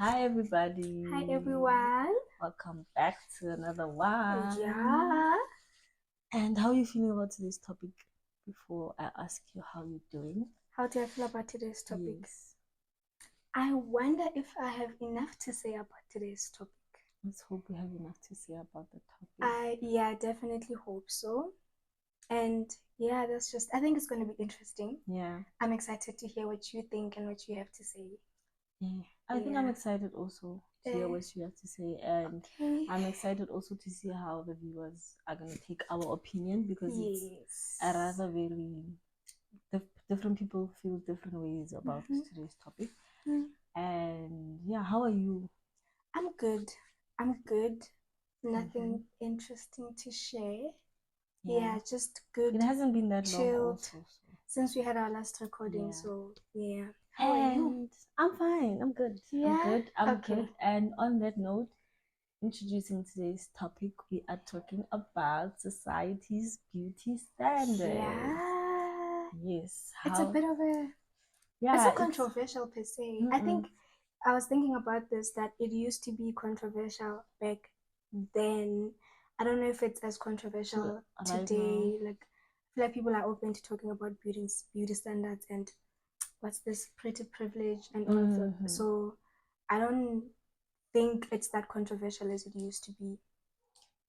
Hi everybody. Hi everyone. Welcome back to another one. Yeah. And how are you feeling about today's topic before I ask you how you're doing? How do I feel about today's topic? Yes. I wonder if I have enough to say about today's topic. Let's hope we have enough to say about the topic. I definitely hope so. And yeah, I think it's going to be interesting. Yeah. I'm excited to hear what you think and what you have to say. Yeah. I think I'm excited also to hear what you have to say, and okay. I'm excited also to see how the viewers are going to take our opinion, because it's a rather very different people feel different ways about today's topic. And yeah, how are you? I'm good. Nothing interesting to share. Yeah, just good. It hasn't been that long chilled also. since we had our last recording. Yeah. So yeah. How are you? I'm fine. I'm good. Yeah. I'm Okay. good. And on that note, introducing today's topic, we are talking about society's beauty standards. Yeah. Yes. It's a bit of a Yeah, it's not controversial per se. I Mm-mm. think I was thinking about this that it used to be controversial back then. I don't know if it's as controversial right today. now. Like I feel like people are open to talking about beauty standards and what's this pretty privilege and all of that. So I don't think it's that controversial as it used to be.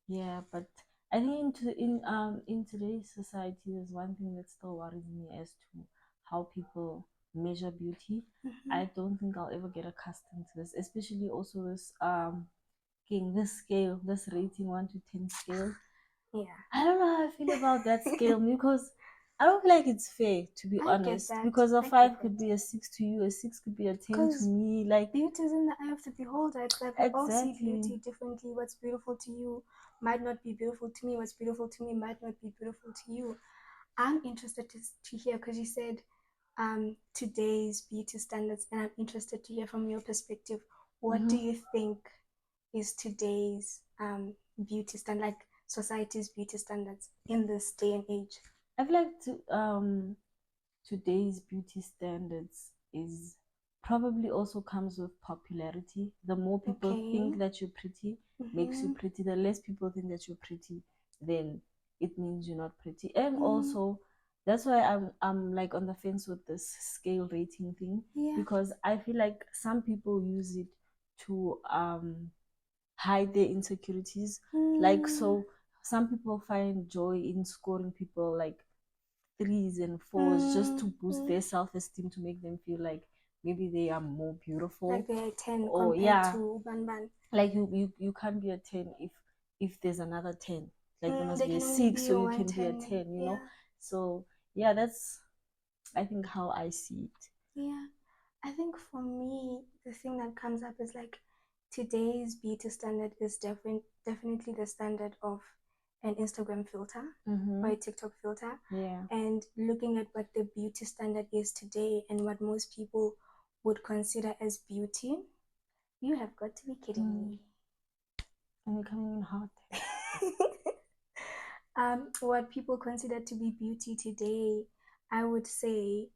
Yeah, but I think in today's society, there's one thing that still worries me as to how people measure beauty. I don't think I'll ever get accustomed to this, especially also this scale, this rating 1 to 10 scale. Yeah. I don't know how I feel about that scale because I don't feel like it's fair, to be honest. Because a 5 could be a 6 to you, a 6 could be a 10 to me. Like, beauty is in the eye of the beholder. It's like we all see beauty differently. What's beautiful to you might not be beautiful to me. What's beautiful to me might not be beautiful to you. I'm interested to hear because you said today's beauty standards, and I'm interested to hear from your perspective. What do you think is today's beauty standard, like society's beauty standards in this day and age? I feel like today's beauty standards is probably also comes with popularity. The more people think that you're pretty, makes you pretty. The less people think that you're pretty, then it means you're not pretty. And also, that's why I'm like on the fence with this scale rating thing, because I feel like some people use it to hide their insecurities. Like, so some people find joy in scoring people like 3s and 4s just to boost their self-esteem, to make them feel like maybe they are more beautiful, like they're 10 or compared to Ban. like you can't be a 10 if there's another 10, like there must They be a can only 6 be so you your can be a 110. 10, you know. So yeah, that's I think how I see it. Yeah, I think for me, the thing that comes up is like today's beauty standard is definitely the standard of an Instagram filter or a TikTok filter. Yeah. And looking at what the beauty standard is today and what most people would consider as beauty, you have got to be kidding me. And you're coming in hot. What people consider to be beauty today, I would say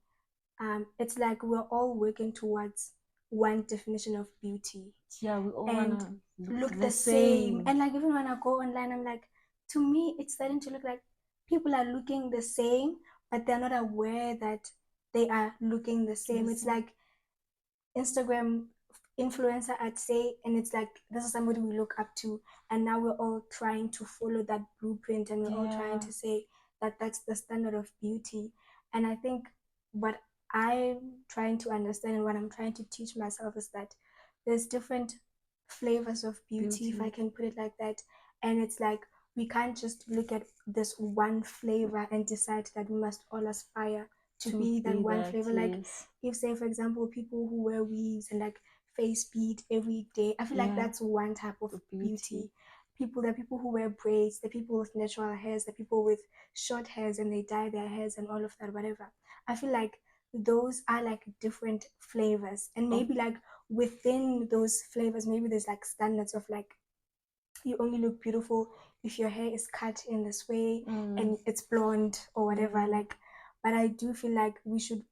it's like we're all working towards one definition of beauty. Yeah, we all and wanna look the same. And like even when I go online, I'm like, to me, it's starting to look like people are looking the same, but they're not aware that they are looking the same. It's like Instagram influencer, I'd say, and it's like this is somebody we look up to, and now we're all trying to follow that blueprint, and we're all trying to say that that's the standard of beauty. And I think what I'm trying to understand and what I'm trying to teach myself is that there's different flavors of beauty, if I can put it like that. And it's like we can't just look at this one flavor and decide that we must all aspire to be that one flavor. Like if, say, for example, people who wear weaves and like face bead every day, I feel like that's one type of beauty. The people who wear braids, the people with natural hairs, the people with short hairs and they dye their hairs and all of that, whatever. I feel like those are like different flavors, and maybe like within those flavors, maybe there's like standards of like you only look beautiful if your hair is cut in this way and it's blonde or whatever. Like, but I do feel like we should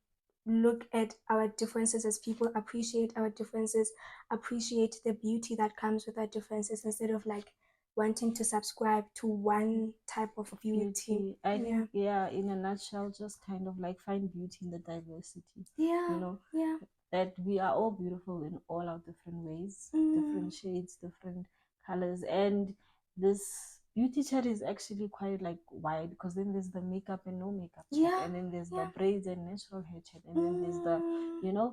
look at our differences as people, appreciate our differences, appreciate the beauty that comes with our differences instead of like wanting to subscribe to one type of beauty. I think, yeah, in a nutshell, just kind of like find beauty in the diversity. Yeah, yeah. That we are all beautiful in all our different ways, different shades, different colors. And this beauty chat is actually quite like wide, because then there's the makeup and no makeup chat, and then there's the braids and natural hair chat, and then there's the,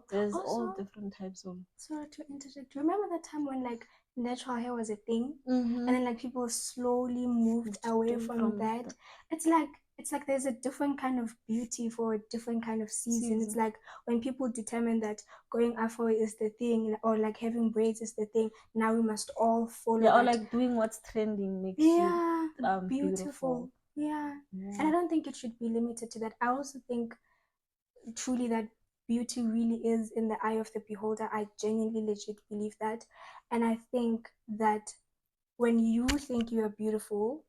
there's also, all different types of. Sorry to interject. Remember that time when like natural hair was a thing, and then like people slowly moved away from that? It's like there's a different kind of beauty for a different kind of season. It's like when people determine that going afro is the thing, or like having braids is the thing, now we must all follow Yeah, or that. like doing what's trending makes Yeah, you beautiful. Yeah. Yeah. And I don't think it should be limited to that. I also think truly that beauty really is in the eye of the beholder. I genuinely legit believe that. And I think that when you think you are beautiful,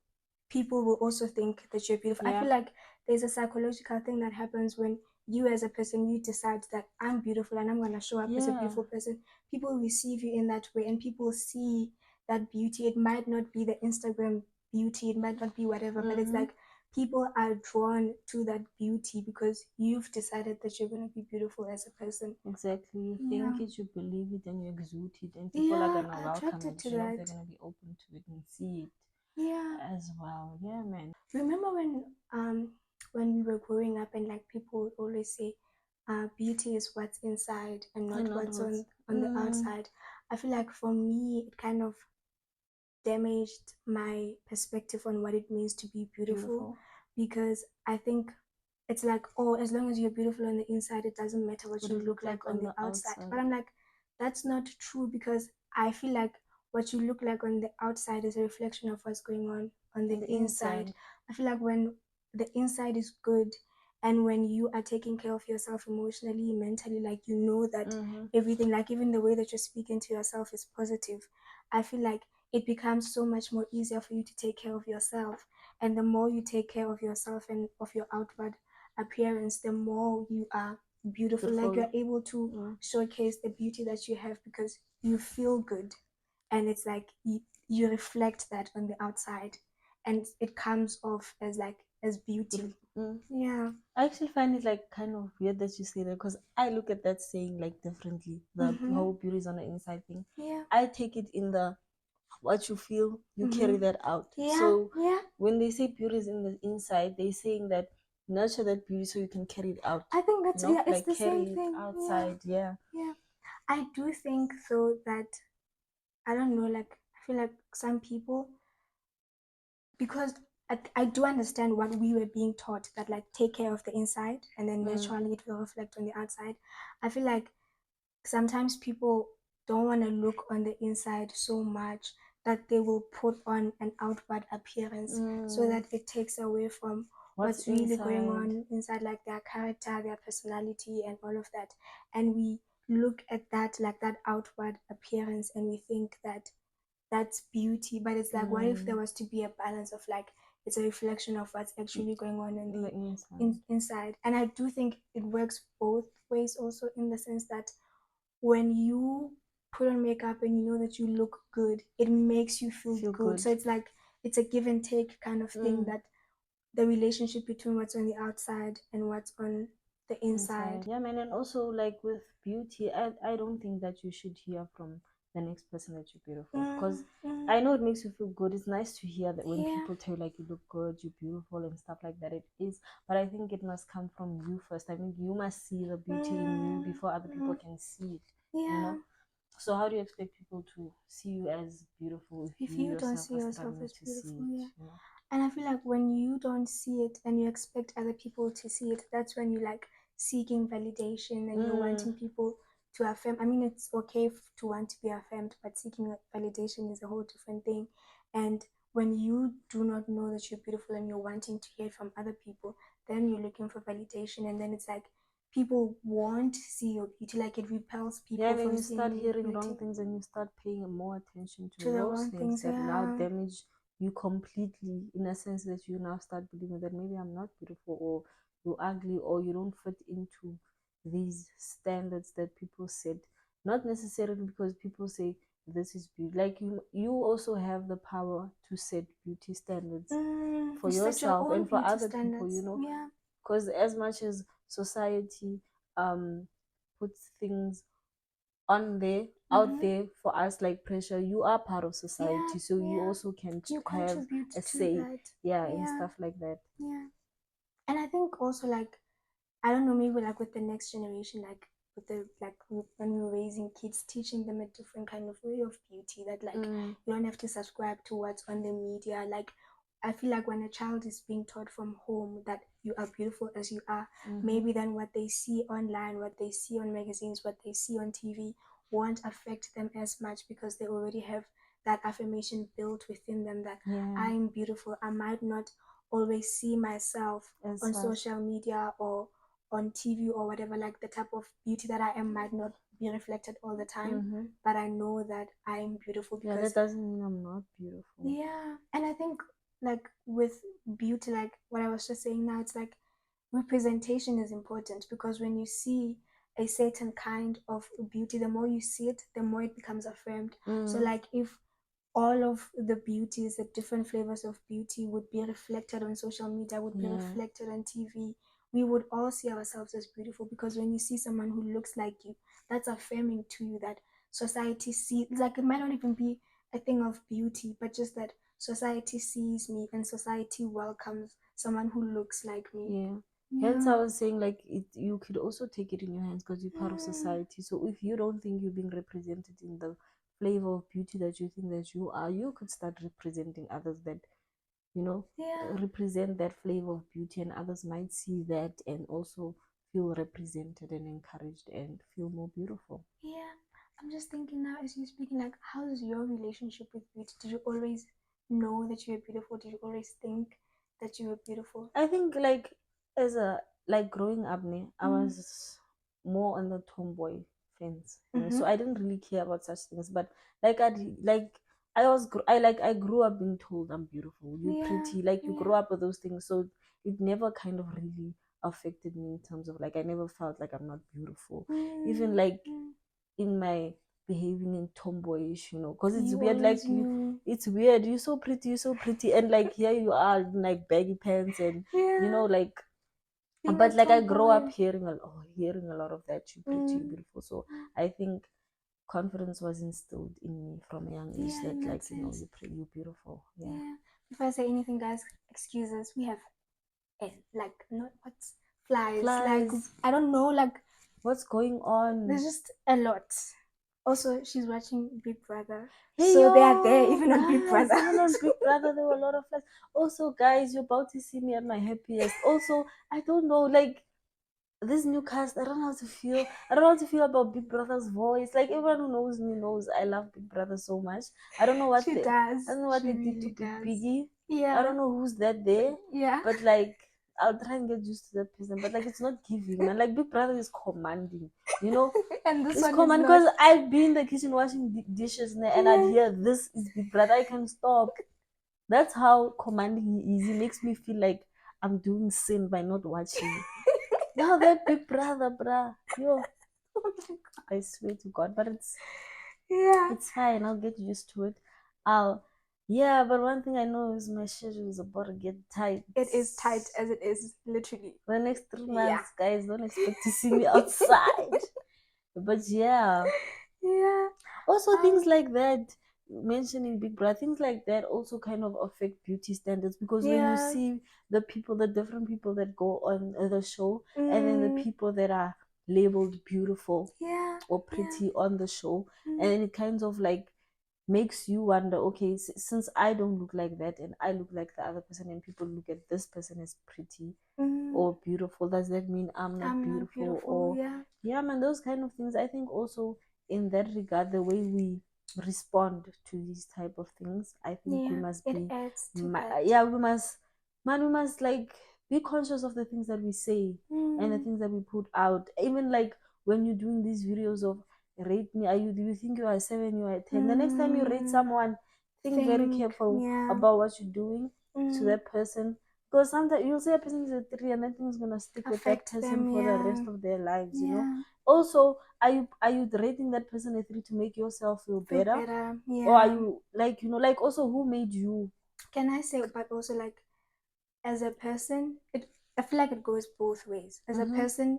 people will also think that you're beautiful. I feel like there's a psychological thing that happens when you as a person, you decide that I'm beautiful and I'm going to show up as a beautiful person. People receive you in that way and people see that beauty. It might not be the Instagram beauty, it might not be whatever, but it's like people are drawn to that beauty because you've decided that you're going to be beautiful as a person. Exactly. You think it, you believe it, and you exude it, and people are gonna welcome it. To They're that. gonna be open to it and see it Yeah. as well. Yeah, man. Remember when we were growing up and like people would always say, beauty is what's inside and not what's on the outside. I feel like for me it kind of damaged my perspective on what it means to be beautiful, because I think it's like, oh, as long as you're beautiful on the inside, it doesn't matter what you look like on the outside. But I'm like, that's not true, because I feel like what you look like on the outside is a reflection of what's going on the inside. I feel like when the inside is good and when you are taking care of yourself emotionally, mentally, like you know that everything, like even the way that you're speaking to yourself is positive, I feel like it becomes so much more easier for you to take care of yourself. And the more you take care of yourself and of your outward appearance, the more you are beautiful. Like you're able to showcase the beauty that you have because you feel good. And it's like you reflect that on the outside and it comes off as like as beauty. Yeah. I actually find it like kind of weird that you say that, because I look at that saying like differently. The whole beauty is on the inside thing. Yeah. I take it in the what you feel, you carry that out. So when they say beauty is in the inside, they're saying that nurture that beauty so you can carry it out. I think that's it's like the carry same thing. outside. Yeah. I do think though that I don't know, like I feel like some people, because I do understand what we were being taught, that like take care of the inside and then naturally it will reflect on the outside. I feel like sometimes people don't want to look on the inside so much that they will put on an outward appearance so that it takes away from what's really going on inside, like their character, their personality, and all of that. And we look at that, like that outward appearance, and we think that that's beauty. But it's like, what if there was to be a balance of like, it's a reflection of what's actually going on in the inside? And I do think it works both ways also, in the sense that when you put on makeup and you know that you look good, it makes you feel good. So it's like it's a give and take kind of thing, that the relationship between what's on the outside and what's on the inside. Yeah, man. And also like with beauty, I don't think that you should hear from the next person that you're beautiful, because I know it makes you feel good. It's nice to hear that when people tell you like you look good, you're beautiful and stuff like that. It is, but I think it must come from you first. I mean, you must see the beauty in you before other people can see it. So how do you expect people to see you as beautiful if you don't see yourself as beautiful? And I feel like when you don't see it and you expect other people to see it, that's when you like seeking validation and you're wanting people to affirm. I mean, it's okay to want to be affirmed, but seeking validation is a whole different thing. And when you do not know that you're beautiful and you're wanting to hear it from other people, then you're looking for validation, and then it's like people won't see your beauty. Like it repels people. Yeah, then you start hearing wrong things and you start paying more attention to the those wrong things that now damage you completely, in a sense that you now start believing that maybe I'm not beautiful, or you're ugly, or you don't fit into these standards that people set, not necessarily because people say this is beauty. Like you also have the power to set beauty standards for you set your yourself own and for beauty other people, standards. Yeah. because as much as society um puts things on there out there for us like pressure, you are part of Yeah. society, so you Yeah. also can You have contribute a to say, that. yeah, and Yeah. stuff like that. Yeah. And I think also like I don't know, maybe like with the next generation, like with the like when we're raising kids, teaching them a different kind of way of beauty that like you don't have to subscribe to what's on the media. Like I feel like when a child is being taught from home that you are beautiful as you are, maybe then what they see online, what they see on magazines, what they see on TV won't affect them as much because they already have that affirmation built within them that Yeah, I'm beautiful. I might not always see myself as on such. social media or on TV or whatever, like the type of beauty that I am might not be reflected all the time, but I know that I am beautiful Yeah, because that doesn't mean I'm not beautiful. yeah. And I think like with beauty, like what I was just saying now, it's like representation is important because when you see a certain kind of beauty, the more you see it, the more it becomes affirmed. So like if all of the beauties, the different flavors of beauty would be reflected on social media, would be Yeah, reflected on TV, we would all see ourselves as beautiful because when you see someone who looks like you, that's affirming to you that society sees, like it might not even be a thing of beauty, but just that society sees me and society welcomes someone who looks like me. yeah. Hence, Yeah. I was saying like you could also take it in your hands because you're part of Mm. society. So if you don't think you're being represented in the flavor of beauty that you think that you are, you could start representing others that you know Yeah. represent that flavor of beauty, and others might see that and also feel represented and encouraged and feel more beautiful. Yeah, I'm just thinking now as you're speaking, like, how's your relationship with beauty? Did you always know that you were beautiful? Did you always think that you were beautiful? I think like as a like growing up, I Mm. was more on the tomboy fence, Mm-hmm. so I didn't really care about such things. But like I grew up being told I'm beautiful, you're Yeah, pretty, like you yeah. grow up with those things, so it never kind of really affected me in terms of like I never felt like I'm not beautiful, even Mm, like mm. in my behaving in tomboyish, because it's You weird. Like always knew. it's weird. You're so pretty, and like here you are in like baggy pants, and Yeah, like. being a But like I grew up tomboy. hearing a lot of that. You're pretty, you're Mm, beautiful. So mm. I think confidence was instilled in me from a young age Yeah, in that that like sense. you're pretty, you're beautiful. Yeah. Yeah. Before I say anything, guys, excuse us. We have like not what's flies. Like Flies. I don't know. Like What's going on? there's just a lot. Also, she's watching Big Brother, Hey so they are there yo, even on Big guys, Brother. even on Big Brother, there were a lot of flies. Also, guys, you're about to see me at my happiest. Also, I don't know, like this new cast, I don't know how to feel. I don't know how to feel about Big Brother's voice. Like everyone who knows me knows I love Big Brother so much. I don't know what She they I does. don't know what She they did to really Big does. Piggy. I Yeah, don't know who's that there. yeah. But like I'll try and get used to that person. But like it's not giving, man. Like Big Brother is commanding, you know? And this It's one is commanding not. because I'd be in the kitchen washing dishes and I'd Yeah. hear this is Big Brother. I can stop. That's how commanding he is. He makes me feel like I'm doing sin by not watching. Now that Big Brother, bruh. Yo, I swear to God, but Yeah. it's fine. I'll get used to it. I'll yeah, but one thing I know is my schedule is about to get tight. It is tight as it is, literally. The next 3 Yeah. months, guys, don't expect to see me outside. But yeah. Yeah. Also things Um. like that, mentioning Big Brother, things like that also kind of affect beauty standards because when you Yeah. see the different people that go on the show, and then the Mm, people that are labeled beautiful yeah. or Yeah. pretty on the show, and Mm, then it kind of like makes you wonder, okay, since I don't look like that and I look like the other person, and people look at this person as pretty mm. or beautiful, does that mean I'm not I'm not beautiful? beautiful. Or Yeah. yeah, man, those kind of things. I think also in that regard, the way we respond to these type of things, I think we Yeah. must It be adds to that. yeah, we must, man, we must like be conscious of the things that we say and the Mm, things that we put out. Even like when you're doing these videos of rate me, are you, do you think you are 7, you are 10? The next time you rate mm. someone, think very Think. careful Yeah. about what you're doing to Mm, that person, Because sometimes you'll say a person is a 3 and that thing is gonna stick with that person for the rest of their lives, you know. Also, are you rating that person a 3 to make yourself feel better? Or are you like, you know, like also who made you? Can I say, but also like as a person, I feel like it goes both ways. As a person,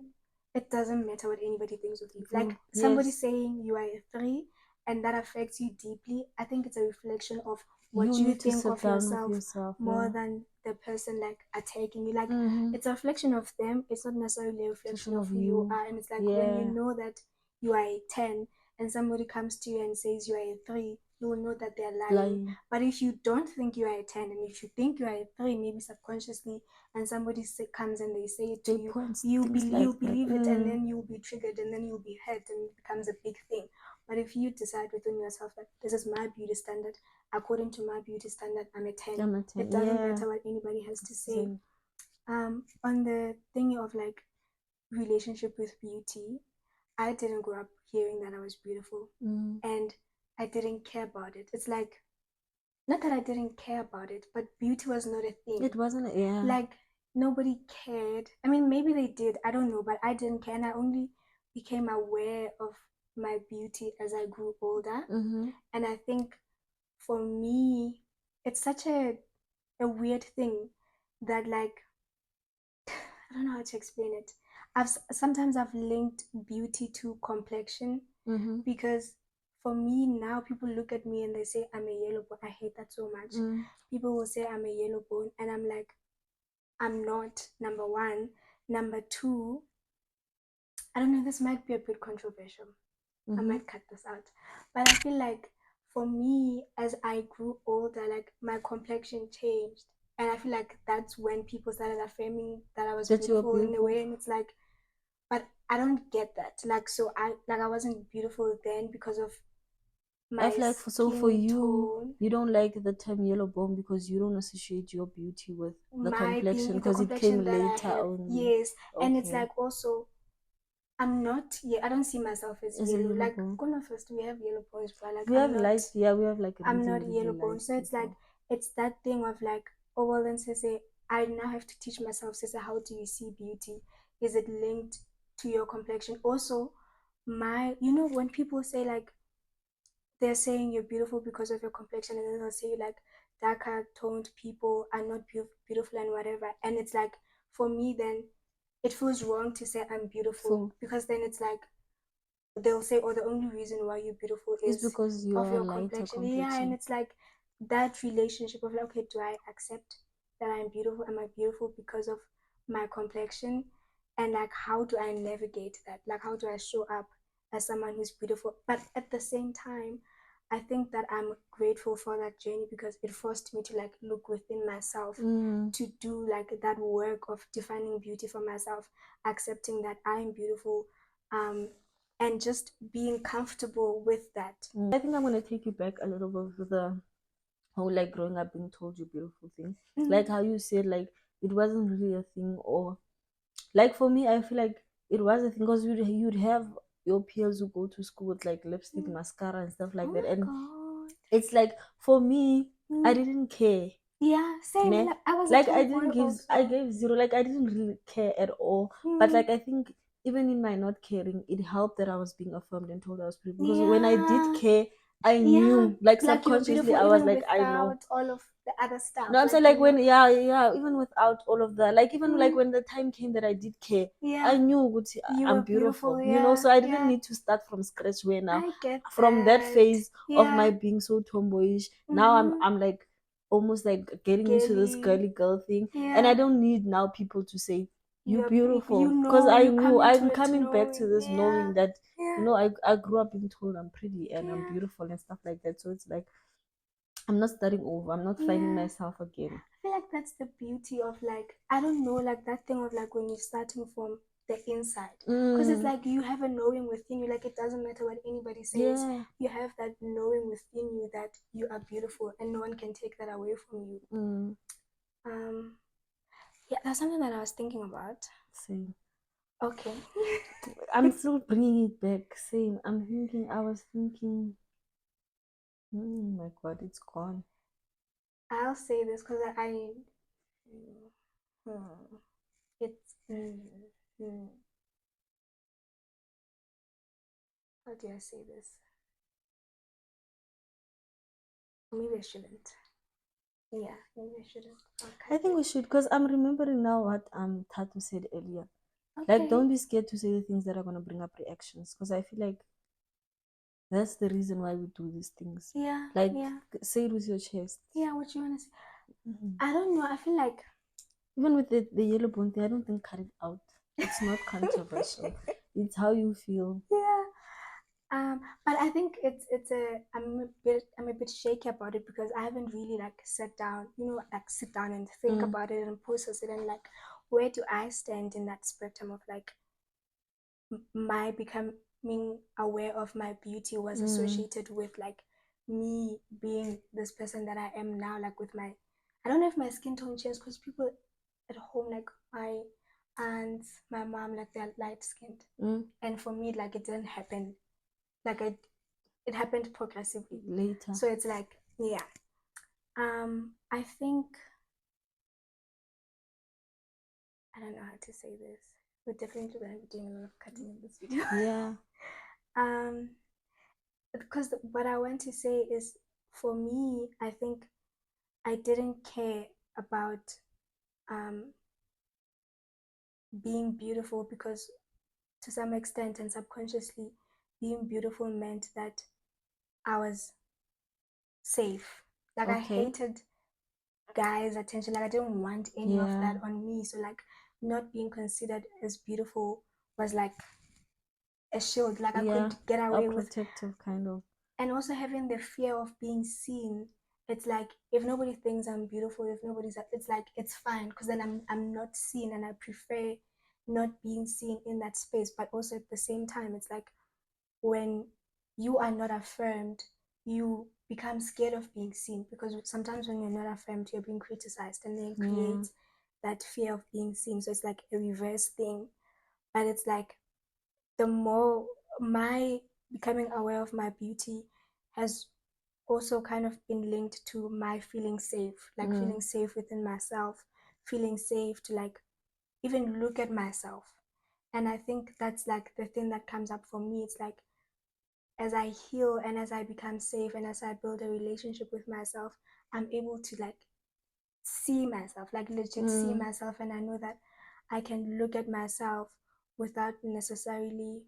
it doesn't matter what anybody thinks of you. Like somebody saying you are a 3 and that affects you deeply, I think it's a reflection of what you think of yourself more than the person like attacking you. Like it's a reflection of them. It's not necessarily a reflection of who you are. And it's like when you know that you are a 10 and somebody comes to you and says you are a 3, you will know that they're lying. But if you don't think you are a 10 and if you think you are a 3, maybe subconsciously, and somebody comes and they say it to you, you believe it, and then you'll be triggered, and then you'll be hurt, and it becomes a big thing. But if you decide within yourself that this is my beauty standard, according to my beauty standard, I'm a 10. It doesn't matter what anybody has to say. On the thing of like relationship with beauty, I didn't grow up hearing that I was beautiful, and I didn't care about it. It's like, not that I didn't care about it, but beauty was not a thing. It wasn't, yeah. Like nobody cared. I mean, maybe they did. I don't know, but I didn't care, and I only became aware of my beauty as I grew older. And I think for me, it's such a weird thing that like I don't know how to explain it. Sometimes I've linked beauty to complexion because for me now people look at me and they say I'm a yellow bone. I hate that so much. People will say I'm a yellow bone and I'm like, I'm not, number one. Number two, I don't know, this might be a bit controversial. I might cut this out. But I feel like for me, as I grew older, like my complexion changed. And I feel like that's when people started affirming that I was beautiful in a way. And it's like, but I don't get that. Like, so I wasn't beautiful then because of my like so for you, you don't like the term yellow bone because you don't associate your beauty with the complexion because it came later only. Yes, and it's like also I'm not. Yeah, I don't see myself as yellow. Like Gonna first, we have yellow bones, but like we have light. Yeah, we have like. I'm not yellow bone, so it's like it's that thing of like, oh well, then say I now have to teach myself. Say how do you see beauty? Is it linked to your complexion? Also, you know when people say like they're saying you're beautiful because of your complexion, and then they'll say like darker toned people are not beautiful and whatever, and it's like for me then it feels wrong to say I'm beautiful because then it's like they'll say, oh, the only reason why you're beautiful is because you of are your lighter complexion. Yeah, and it's like that relationship of like, okay, do I accept that I'm beautiful? Am I beautiful because of my complexion? And like, how do I navigate that? Like, how do I show up as someone who's beautiful? But at the same time, I think that I'm grateful for that journey because it forced me to like look within myself to do like that work of defining beauty for myself, accepting that I'm beautiful, and just being comfortable with that. I think I'm gonna take you back a little bit with the whole like growing up being told you beautiful thing. Like how you said like it wasn't really a thing, or like for me I feel like it was a thing because you'd have your peers who go to school with like lipstick, mascara and stuff like that, and it's like for me I didn't care. Yeah, same. Ne? Like, I was like I didn't give also. I gave zero, like I didn't really care at all. But like I think even in my not caring, it helped that I was being affirmed and told I was pretty, because when I did care, I knew like subconsciously I was like, I know all of the other stuff. no, I'm saying like when even without all of that, like even like when the time came that I did care, I knew I'm beautiful, you know. So I didn't need to start from scratch. Where now, I get from that phase of my being so tomboyish, now I'm like almost like getting into this girly girl thing, and I don't need now people to say you're beautiful, because I knew I'm coming back to this knowing that you know I grew up being told I'm pretty and I'm beautiful and stuff like that. So it's like I'm not starting over. I'm not finding myself again. I feel like that's the beauty of like, I don't know, like that thing of like when you're starting from the inside. Because it's like you have a knowing within you. Like it doesn't matter what anybody says. Yeah. You have that knowing within you that you are beautiful and no one can take that away from you. Yeah, that's something that I was thinking about. Same. Okay. I'm still bringing it back. Same. I was thinking, oh my God, it's gone. I'll say this because I Hmm. It's how do I say this? Maybe I shouldn't. Yeah, maybe I shouldn't. I think we should, because I'm remembering now what Tatu said earlier. Like, Okay. don't be scared to say the things that are gonna bring up reactions, because I feel like that's the reason why we do these things. Yeah. Like, Yeah. say it with your chest. Yeah. What you wanna say? Mm-hmm. I don't know. I feel like Even with the yellow bone thing, I don't think cut it out. It's not controversial. It's how you feel. yeah. But I think it's a I'm a bit shaky about it because I haven't really like sat down, like sit down and think about it and process it and like where do I stand in that spectrum of like my becoming aware of my beauty was associated with like me being this person that I am now, like with my I don't know if my skin tone changed because people at home like my aunts, my mom, like they're light skinned. And for me like it didn't happen like it happened progressively Later. so it's like yeah I think I don't know how to say this. We're definitely going to be doing a lot of cutting in this video. Yeah. um because what I want to say is for me I think I didn't care about um being beautiful because to some extent and subconsciously being beautiful meant that I was safe. Like I hated guys' attention. Like I didn't want any of that on me. So like not being considered as beautiful was like a shield. Like I could get away with protective kind of. And also having the fear of being seen. It's like if nobody thinks I'm beautiful, if nobody's it's like it's fine because then I'm not seen and I prefer not being seen in that space. But also at the same time, it's like when you are not affirmed, you become scared of being seen because sometimes when you're not affirmed, you're being criticized and then creates that fear of being seen. So it's like a reverse thing. But it's like the more my becoming aware of my beauty has also kind of been linked to my feeling safe, like feeling safe within myself, feeling safe to like even look at myself. And I think that's like the thing that comes up for me. It's like as I heal and as I become safe and as I build a relationship with myself, I'm able to like see myself, like legit see myself. And I know that I can look at myself without necessarily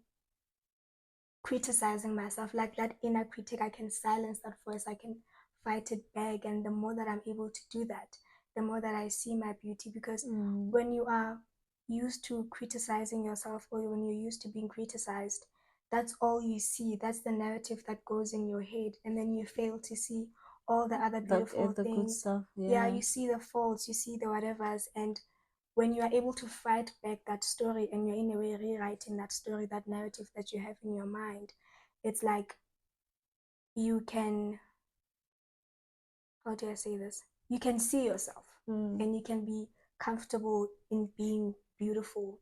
criticizing myself. Like that inner critic, I can silence that voice, I can fight it back. And the more that I'm able to do that, the more that I see my beauty. Because when you are used to criticizing yourself or when you're used to being criticized, that's all you see. That's the narrative that goes in your head. And then you fail to see all the other beautiful the things. good stuff. Yeah, you see the faults, you see the whatevers. And when you are able to fight back that story and you're in a way rewriting that story, that narrative that you have in your mind, it's like you can, how do I say this? You can see yourself and you can be comfortable in being beautiful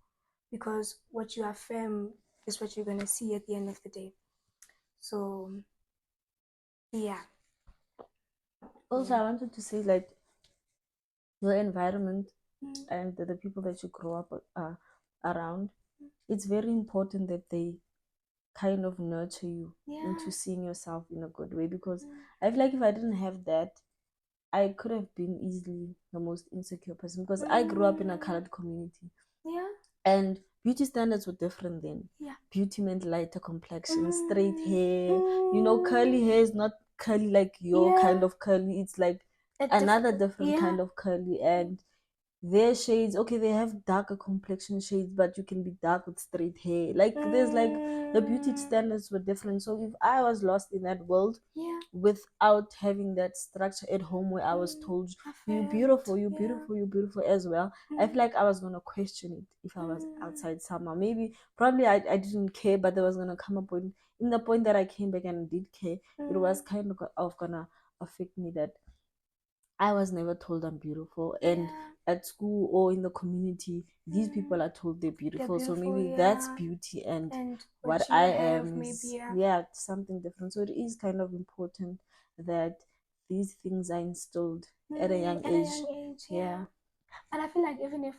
because what you affirm is what you're going to see at the end of the day. So, yeah. Also, I wanted to say, like, the environment and the people that you grow up around, it's very important that they kind of nurture you into seeing yourself in a good way, because I feel like if I didn't have that, I could have been easily the most insecure person, because I grew up in a colored community. Yeah. And beauty standards were different then. Yeah. Beauty meant lighter complexion, straight hair. You know, curly hair is not curly like your kind of curly. It's like another different kind of curly. And their shades, okay, they have darker complexion shades, but you can be dark with straight hair. Like there's like the beauty standards were different. So if I was lost in that world without having that structure at home where I was told you beautiful, you beautiful, you beautiful as well, I feel like I was gonna question it if I was outside somewhere. Maybe probably I didn't care, but there was gonna come a point, in the point that I came back and did care, it was kind of gonna affect me that I was never told I'm beautiful. And at school or in the community, these people are told they're beautiful. So maybe that's beauty, and what I am is, something different. So it is kind of important that these things are instilled at a young age. Yeah. And I feel like even if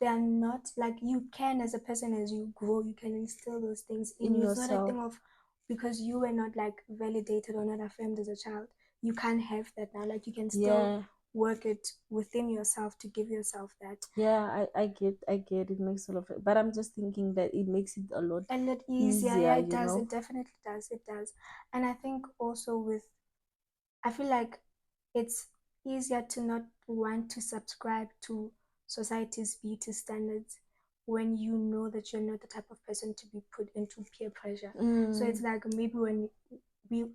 they are not, like, you can, as a person, as you grow, you can instill those things in in you. It's not a yourself. thing of because you were not like validated or not affirmed as a child, you can't have that now. Like, you can still Yeah, work it within yourself to give yourself that. yeah, I get it makes a lot of, but I'm just thinking that it makes it a lot A lot easier. Yeah, easier, it you does. know. It definitely does. It does. And I think also with, I feel like it's easier to not want to subscribe to society's beauty standards when you know that you're not the type of person to be put into peer pressure. So it's Mm, like maybe when we,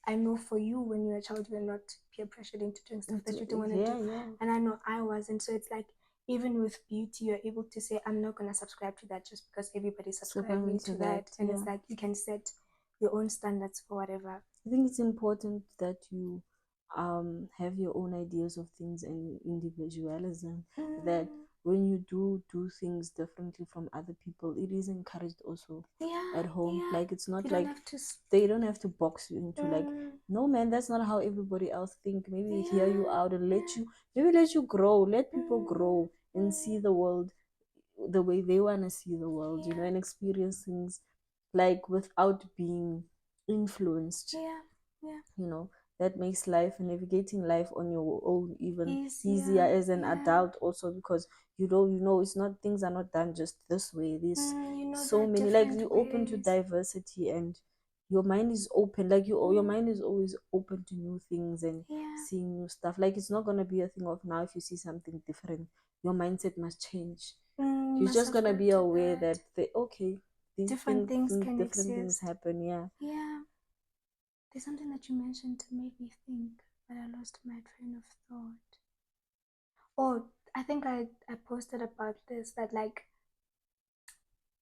I know for you when you're a child, you're not peer pressured into doing stuff that you don't want to do. yeah, yeah, And I know I wasn't. So it's like even with beauty, you're able to say, I'm not going to subscribe to that just because everybody's subscribing succumbing to to that, that. And it's yeah. like you can set your own standards for whatever. I think it's important that you have your own ideas of things and individualism. That Mm, when you do things differently from other people, it is encouraged also yeah, at home. yeah. Like it's You not don't like have to. they don't have to box you into like, Mm, no man, that's not how everybody else think. Maybe hear yeah, you out and yeah. maybe let you grow, let people Mm, grow and see mm, the world the way they want to see the world, yeah, and experience things like without being influenced, yeah, yeah. you know. That makes life and navigating life on your own even easier Easier, as an yeah. adult also, because you know it's not, things are not done just this way. There's You know, there so are many, like different you open to ways. diversity and your mind is open, like your Mm, mind is always open to new things and yeah. seeing new stuff. Like it's not going to be a thing of now if you see something different your mindset must change. You You're must just gonna subscribe be to aware that. that okay, these Different things can different things exist. happen. Yeah. Yeah. There's something that you mentioned to make me think, but I lost my train of thought. Oh, I think I posted about this that like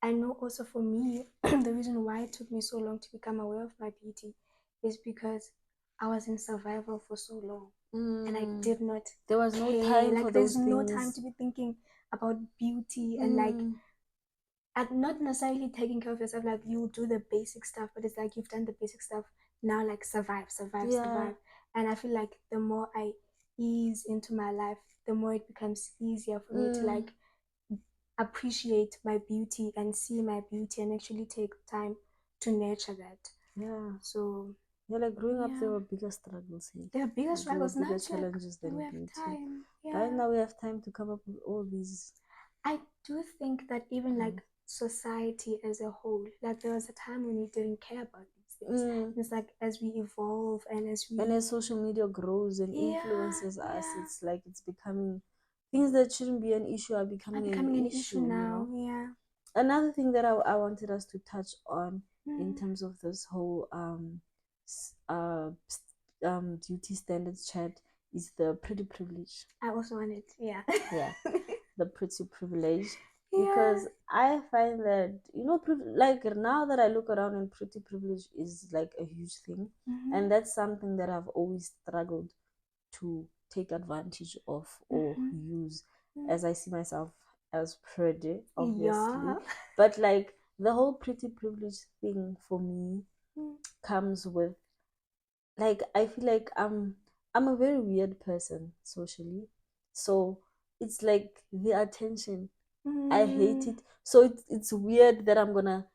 I know also for me, the reason why it took me so long to become aware of my beauty is because I was in survival for so long and I Mm. did not There was no care. time for Like, there's those no time things. to be thinking about beauty and like, Mm. not necessarily taking care of yourself. Like, you do the basic stuff, but it's like you've done the basic stuff. Now, like, survive, survive, Yeah. survive. And I feel like the more I ease into my life, the more it becomes easier for me to Mm. like appreciate my beauty and see my beauty and actually take time to nurture that. Yeah. So Yeah, like growing up, there yeah, were bigger struggles here. there are bigger Like there were struggles. Now bigger it's like challenges than we have beauty. time. Right Yeah, now, we have time to come up with all these. I do think that even Mm. like society as a whole, like there was a time when we didn't care about these things. Mm. It's like as we evolve and as And we, as social media grows and yeah, influences us, yeah, it's like it's becoming things that shouldn't be an issue are are becoming an becoming an issue issue, you now. know. Yeah. Another thing that I wanted us to touch on in Mm. terms of this whole duty standards chat is the pretty privilege. I also want it. Yeah. Yeah, the pretty privilege, Yeah. because I find that, like now that I look around, and pretty privilege is like a huge thing, Mm-hmm. and that's something that I've always struggled to take advantage of or Mm-hmm. use, Mm. as I see myself as pretty, obviously. Yeah. But like the whole pretty privilege thing for me Mm. comes with, like, I feel like I'm a very weird person socially. So it's like the attention. I hate Mm. it. So it's weird that I'm gonna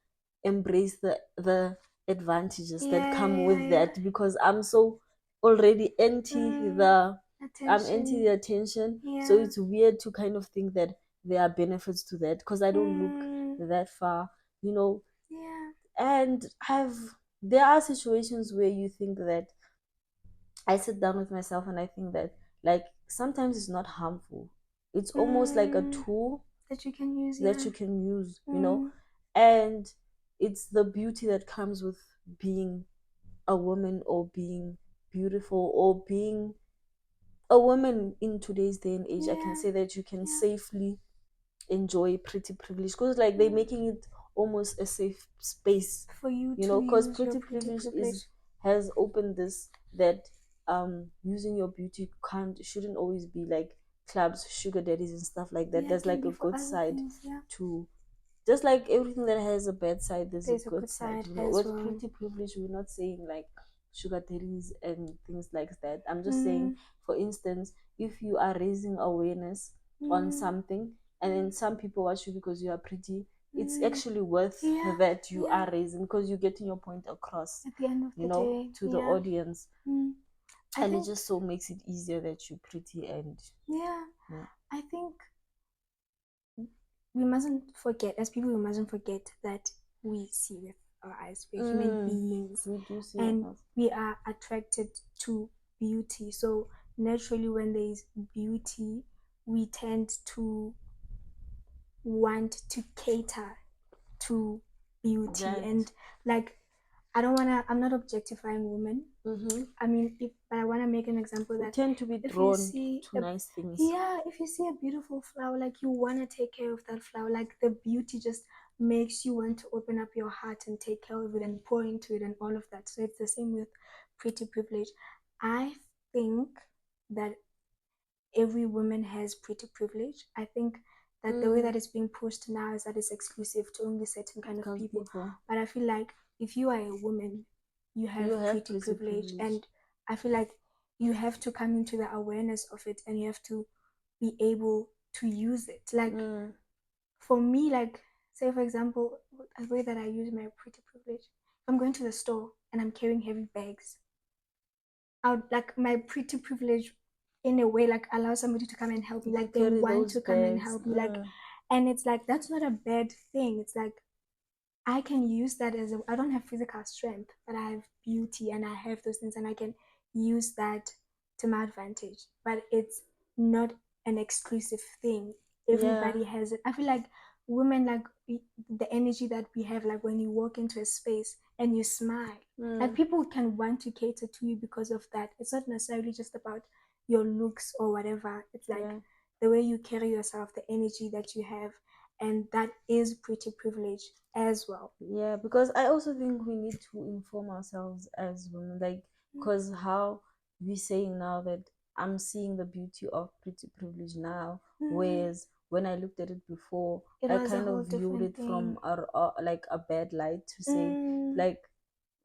embrace the advantages that Yeah, come yeah, with yeah. that, because I'm so already Mm. I'm anti Attention. the attention. So Yeah. it's weird to kind of think that there are benefits to that, because I don't look Mm. that far, you know. Yeah. And there are situations where you think that I sit down with myself and I think that, like, sometimes it's not harmful. It's almost like a Mm. tool That you can use, that yeah. you can use, Mm. and it's the beauty that comes with being a woman, or being beautiful, or being a woman in today's day and age. I can Yeah. say that you can Yeah. safely enjoy pretty privilege, because like they're Mm. making it almost a safe space, For you to because use your pretty pretty privilege is privilege. has opened this, that using your beauty shouldn't always be like clubs, sugar daddies and stuff like that. Yeah, it There's can like be a for good other side things, yeah. to, just like everything that has a bad side, there's a There's a good good side, side as with well. pretty privilege we're not saying like sugar daddies and things like that. I'm just saying, Mm. for instance, if you are raising awareness on something, and then some people watch you because you are pretty, it's actually worth that you are raising, because you're getting your point across at the end of the day to the audience. And think it just so makes it easier that you're pretty. And I think we mustn't forget, as people, we mustn't forget that we see with our eyes. We're human beings, we do see and we are attracted to beauty. So naturally, when there is beauty, we tend to want to cater to beauty. And like, I'm not objectifying women. I mean, but I want to make an example that tend to be drawn to nice things. Yeah, if you see a beautiful flower, like, you want to take care of that flower. Like, the beauty just makes you want to open up your heart and take care of it and pour into it and all of that. So it's the same with pretty privilege. I think that every woman has pretty privilege. I think that the way that it's being pushed now is that it's exclusive to only certain kind of people. But I feel like if you are a woman, you have pretty privilege. And I feel like you have to come into the awareness of it, and you have to be able to use it. Like, for me, like, say for example, the way that I use my pretty privilege, if I'm going to the store and I'm carrying heavy bags, I would, like, my pretty privilege in a way, like, allow somebody to come and help me, like, they want to come and help me, like, and it's like, that's not a bad thing. It's like, I can use that as I don't have physical strength, but I have beauty and I have those things, and I can use that to my advantage. But it's not an exclusive thing. Everybody has it. I feel like women, like, the energy that we have, like, when you walk into a space and you smile, like, people can want to cater to you because of that. It's not necessarily just about your looks or whatever. It's like the way you carry yourself, the energy that you have, and that is pretty privilege as well. Yeah, because I also think we need to inform ourselves as women, like, because how we saying now that I'm seeing the beauty of pretty privilege now, whereas when I looked at it before, I kind of viewed it from like a bad light, to say, like,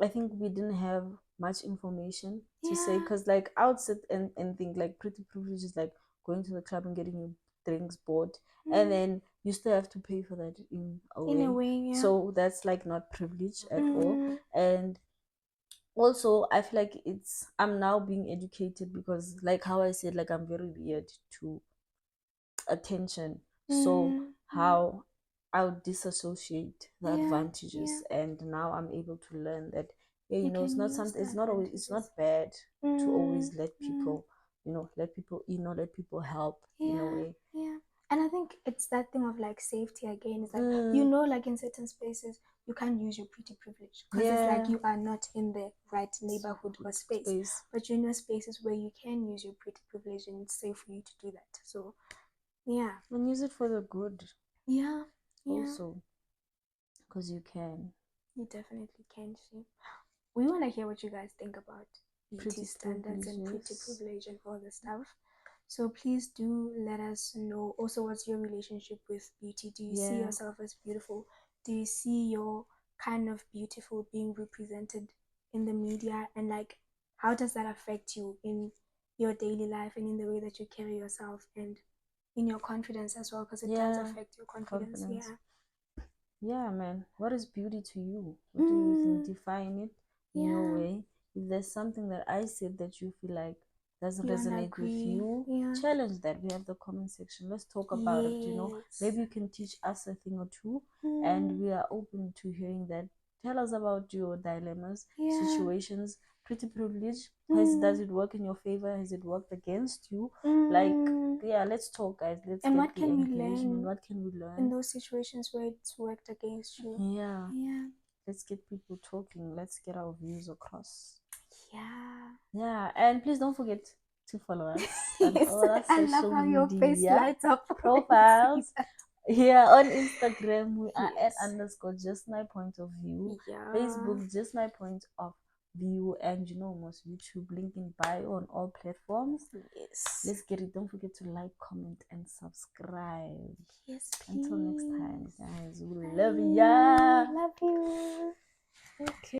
I think we didn't have much information to say, because like I would sit and think like pretty privilege is like going to the club and getting your drinks bought, and then you still have to pay for that in a way. So that's like not privilege at all. And also I feel like I'm now being educated, because like how I said, like, I'm very weird to attention. So how I would disassociate the advantages, and now I'm able to learn that it's not something, it's not bad to always let people let people help in a way. And I think it's that thing of, like, safety again. It's like, like, in certain spaces you can't use your pretty privilege because it's like you are not in the right neighborhood or space. But you know spaces where you can use your pretty privilege and it's safe for you to do that. So and use it for the good. Yeah. Also, because you definitely can. See, we want to hear what you guys think about beauty pretty standards and pretty privilege and all this stuff. So please do let us know. Also, what's your relationship with beauty? Do you see yourself as beautiful? Do you see your kind of beautiful being represented in the media? And, like, how does that affect you in your daily life and in the way that you carry yourself and in your confidence as well? Because it does affect your confidence. Yeah, man. What is beauty to you? What do you think? Define it in your way. If there's something that I said that you feel like doesn't resonate with you, challenge that. We have the comment section. Let's talk about it. Maybe you can teach us a thing or two, and we are open to hearing that. Tell us about your dilemmas, situations, pretty privilege. Does it work in your favor? Has it worked against you? Like, let's talk, guys. Let's and get what the can we engagement. learn What can we learn in those situations where it's worked against you? Yeah. Let's get people talking. Let's get our views across. Yeah. And please don't forget to follow us on all our social media profiles. Yeah, on Instagram we are at _ just my point of view. Facebook, just my point of view, and most YouTube, link in bio on all platforms. Let's get it. Don't forget to like, comment, and subscribe. Until next time, guys. We love ya. Love you. Okay.